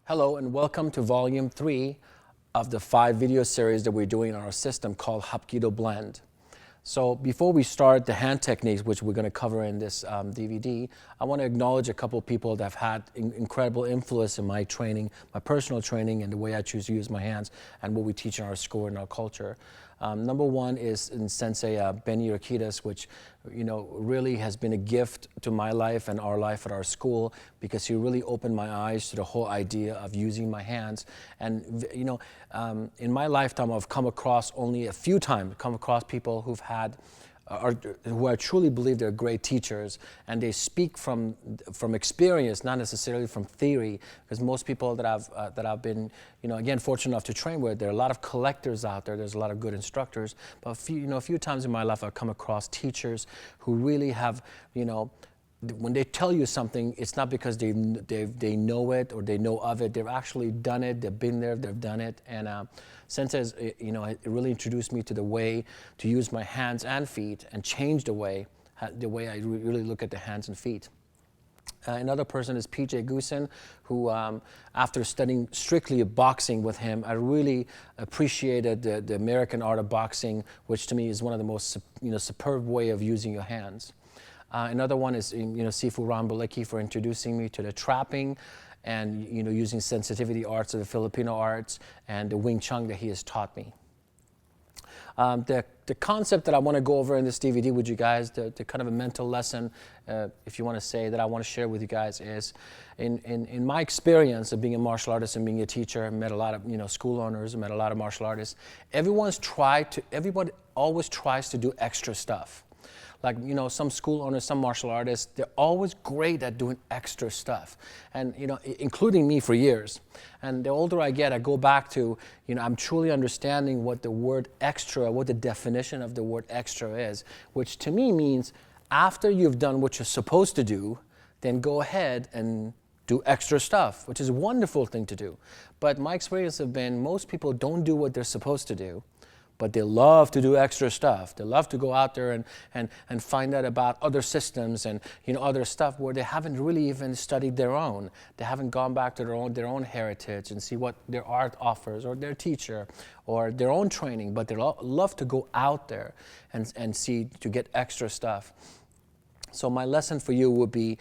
Hello and welcome to volume 3 of the 5 video series that we're doing on our system called Hapkido Blend. So before we start the hand techniques, which we're going to cover in this DVD, I want to acknowledge a couple of people that have had incredible influence in my training, my personal training, and the way I choose to use my hands and what we teach in our school and our culture. Number one is in Sensei Benny, which really has been a gift to my life and our life at our school, because he really opened my eyes to the whole idea of using my hands. And in my lifetime, I've come across only a few times, people who've had who I truly believe they're great teachers, and they speak from experience, not necessarily from theory. Because most people that I've been, again, fortunate enough to train with, there are a lot of collectors out there. There's a lot of good instructors, but a few times in my life I've come across teachers who really have, when they tell you something, it's not because they know it or they know of it. They've actually done it. They've been there. They've done it. And Sensei, it really introduced me to the way to use my hands and feet and change the way I really look at the hands and feet. Another person is Goose, who, after studying strictly boxing with him, I really appreciated the American art of boxing, which to me is one of the most superb way of using your hands. Another one is Sifu Balicki, for introducing me to the trapping and using sensitivity arts of the Filipino arts and the Wing Chun that he has taught me. The concept that I want to go over in this DVD with you guys, the kind of a mental lesson, if you want to say, that I want to share with you guys is, in my experience of being a martial artist and being a teacher, I met a lot of school owners, I met a lot of martial artists. Everyone always tries to do extra stuff. Like, some school owners, some martial artists, they're always great at doing extra stuff. And, including me for years. And the older I get, I go back to, I'm truly understanding what the word extra, what the definition of the word extra is, which to me means after you've done what you're supposed to do, then go ahead and do extra stuff, which is a wonderful thing to do. But my experience has been most people don't do what they're supposed to do, but they love to do extra stuff. They love to go out there and find out about other systems and other stuff where they haven't really even studied their own. They haven't gone back to their own heritage and see what their art offers, or their teacher, or their own training. But they love to go out there and see, to get extra stuff. So my lesson for you would be,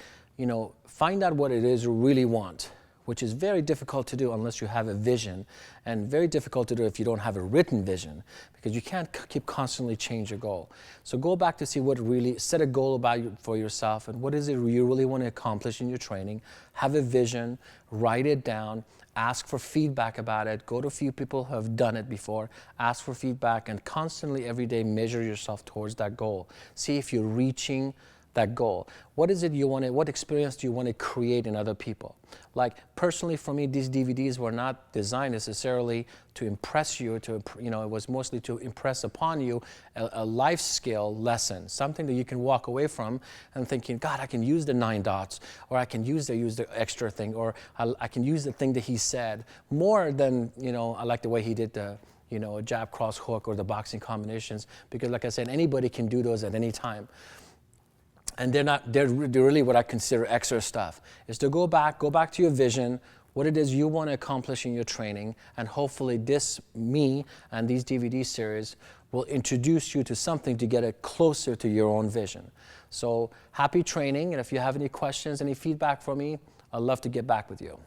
find out what it is you really want, which is very difficult to do unless you have a vision, and very difficult to do if you don't have a written vision, because you can't keep constantly change your goal. So go back to see what really, set a goal for yourself, and what is it you really want to accomplish in your training. Have a vision, write it down, ask for feedback about it, go to a few people who have done it before, ask for feedback, and constantly every day measure yourself towards that goal. See if you're reaching that goal. What is it you want to, what experience do you want to create in other people? Like, personally for me, these DVDs were not designed necessarily to impress you, it was mostly to impress upon you a life skill lesson, something that you can walk away from and thinking, God, I can use the 9 dots, or I can use the extra thing, or I can use the thing that he said, more than, I like the way he did the, a jab, cross, hook, or the boxing combinations, because like I said, anybody can do those at any time. And they're really what I consider extra stuff, is to go back to your vision, what it is you want to accomplish in your training, and hopefully me and these DVD series will introduce you to something to get it closer to your own vision. So happy training, and if you have any questions, any feedback for me, I'd love to get back with you.